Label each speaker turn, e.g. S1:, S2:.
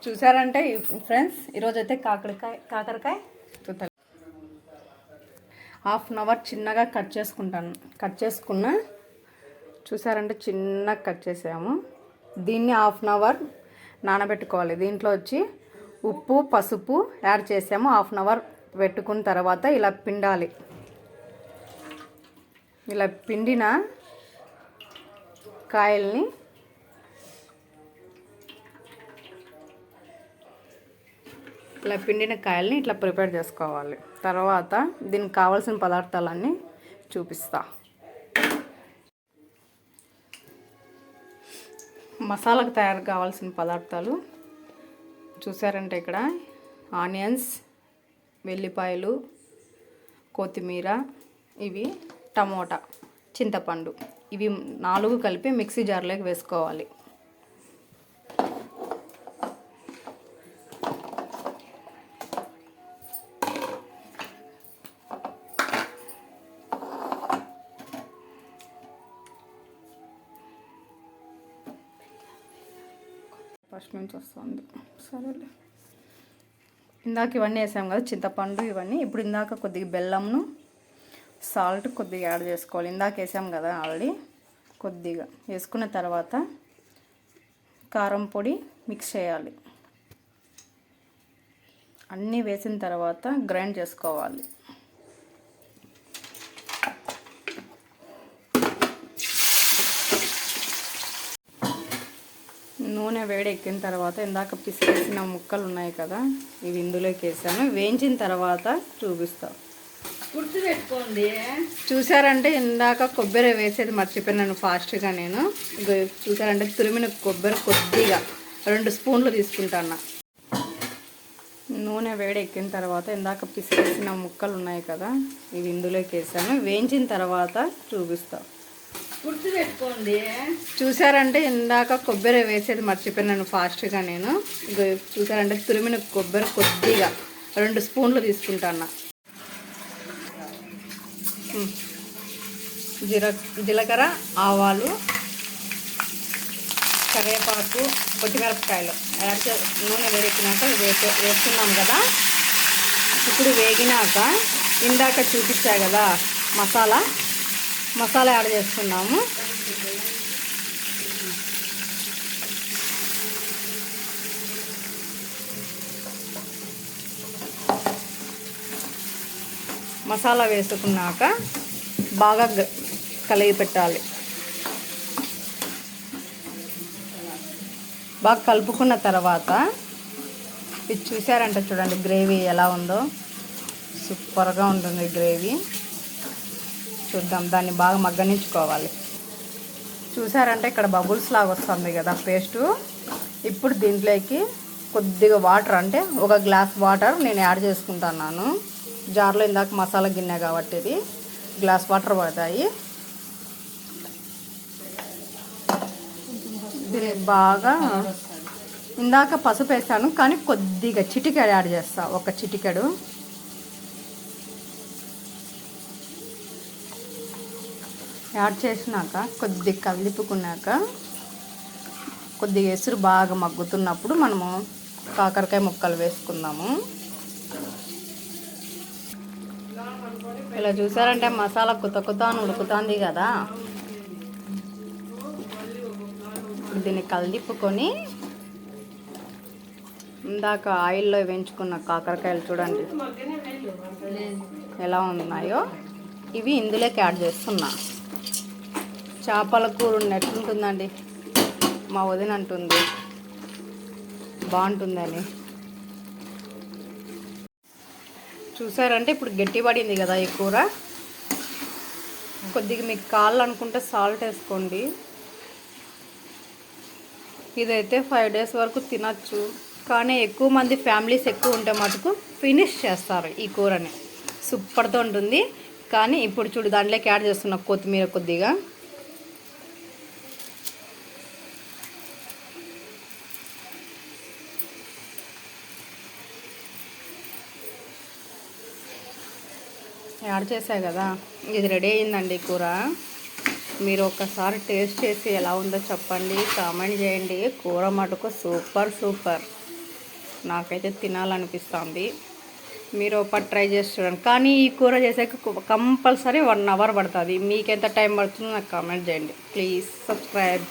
S1: చూసారంటే ఫ్రెండ్స్ ఈరోజైతే కాకరకాయ చూద్దాం. హాఫ్ అన్ అవర్ చిన్నగా కట్ చేసుకున్న చూసారంటే చిన్నగా కట్ చేసాము. దీన్ని హాఫ్ అన్ అవర్ నానబెట్టుకోవాలి. దీంట్లో వచ్చి ఉప్పు పసుపు యాడ్ చేసాము. హాఫ్ అన్ అవర్ పెట్టుకున్న తర్వాత ఇలా పిండాలి. ఇలా పిండిన కాయల్ని ఇట్లా ప్రిపేర్ చేసుకోవాలి. తర్వాత దీనికి కావాల్సిన పదార్థాలన్నీ చూపిస్తా. మసాలాకు తయారు కావాల్సిన పదార్థాలు చూసారంటే ఇక్కడ ఆనియన్స్, వెల్లిపాయలు, కొత్తిమీర, ఇవి టమోటా, చింతపండు, ఇవి 4 కలిపి మిక్సీ జార్లోకి వేసుకోవాలి. ఫస్ట్ నుంచి వస్తుంది. సరేలే, ఇందాక ఇవన్నీ వేసాం కదా, చింతపండు ఇవన్నీ. ఇప్పుడు ఇందాక కొద్దిగా బెల్లంను, సాల్ట్ కొద్దిగా యాడ్ చేసుకోవాలి. ఇందాక వేసాం కదా ఆల్రెడీ, కొద్దిగా వేసుకున్న తర్వాత కారం పొడి మిక్స్ చేయాలి. అన్నీ వేసిన తర్వాత గ్రైండ్ చేసుకోవాలి. నూనె వేడెక్కిన తర్వాత ఇందాక పిసికేసిన ముక్కలు ఉన్నాయి కదా, ఇవి ఇందులోకి వేసాను. వేయించిన తర్వాత చూపిస్తాను.
S2: గుర్తుపెట్టుకోండి.
S1: చూసారంటే ఇందాక కొబ్బరి వేసేది మర్చిపోయినాను ఫాస్ట్గా. నేను చూసారంటే తురిమిన కొబ్బరి కొద్దిగా 2 స్పూన్లు తీసుకుంటాను. నూనె వేడెక్కిన తర్వాత ఇందాక పిసికేసిన ముక్కలు ఉన్నాయి కదా, ఇవి ఇందులోకి వేసాను. వేయించిన తర్వాత చూపిస్తాను.
S2: గుర్తుపెట్టుకోండి.
S1: చూసారంటే ఇందాక కొబ్బరి వేసేది మర్చిపోయినాను ఫాస్ట్గా. నేను చూసారంటే తురిమిన కొబ్బరి కొద్దిగా 2 స్పూన్లు తీసుకుంటాను. జీలకర్ర, ఆవాలు, కరివేపాకు, పచ్చిమిరపకాయలు యాడ్ నూనె వేడెక్కినాక వేస్తున్నాం కదా. ఇప్పుడు వేగినాక ఇందాక చూపించా కదా మసాలా యాడ్ చేస్తున్నాము. మసాలా వేసుకున్నాక బాగా కలిగి పెట్టాలి. బాగా కలుపుకున్న తర్వాత ఇది చూసారంటే చూడండి గ్రేవీ ఎలా ఉందో, సూపర్గా ఉంటుంది గ్రేవీ. చూద్దాం, దాన్ని బాగా మగ్గనించుకోవాలి. చూసారంటే ఇక్కడ బబుల్స్ లాగా వస్తుంది కదా పేస్టు. ఇప్పుడు దీంట్లోకి కొద్దిగా వాటర్, అంటే 1 గ్లాస్ వాటర్ నేను యాడ్ చేసుకుంటున్నాను. జార్లో ఇందాక మసాలా గిన్నె కాబట్టి ఇది గ్లాస్ వాటర్ పడతాయి. దీనికి బాగా ఇందాక పసుపు వేసాను కానీ కొద్దిగా చిటికెడు యాడ్ చేస్తా. 1 చిటికెడు యాడ్ చేసినాక కొద్దిగా కలుపుకున్నాక కొద్దిగా ఎసురు బాగా మగ్గుతున్నప్పుడు మనము కాకరకాయ ముక్కలు వేసుకుందాము. ఇలా చూసారంటే మసాలా కుత అని ఉడుకుతుంది కదా. దీన్ని కలిపుకొని ఇందాక ఆయిల్లో వేయించుకున్న కాకరకాయలు చూడండి ఎలా ఉన్నాయో, ఇవి ఇందులోకి యాడ్ చేస్తున్నా. చేపల కూర ఉన్నట్లుంటుందండి, మా వదిన అంటుంది బాగుంటుందని. చూసారంటే ఇప్పుడు గట్టిపడింది కదా ఈ కూర. కొద్దిగా మీకు కావాలనుకుంటే సాల్ట్ వేసుకోండి. ఇదైతే 5 days వరకు తినచ్చు. కానీ ఎక్కువ మంది ఫ్యామిలీస్ ఎక్కువ ఉంటే మటుకు ఫినిష్ చేస్తారు ఈ కూరని. సూపర్తో ఉంటుంది. కానీ ఇప్పుడు చూడు దాంట్లోకి యాడ్ చేస్తున్న కొత్తిమీర కొద్దిగా. యాడ్ చేసా కదా, ఇది రెడీ అయిందండి కూర. మీరు ఒకసారి టేస్ట్ చేసి ఎలా ఉందో చెప్పండి, కామెంట్ చేయండి. కూర మటుకు సూపర్. నాకైతే తినాలనిపిస్తుంది. మీరు ఒకటి ట్రై చేసి చూడండి. కానీ ఈ కూర చేసాక కంపల్సరీ 1 అవర్ పడుతుంది. మీకు ఎంత టైం పడుతుందో నాకు కామెంట్ చేయండి. Please subscribe.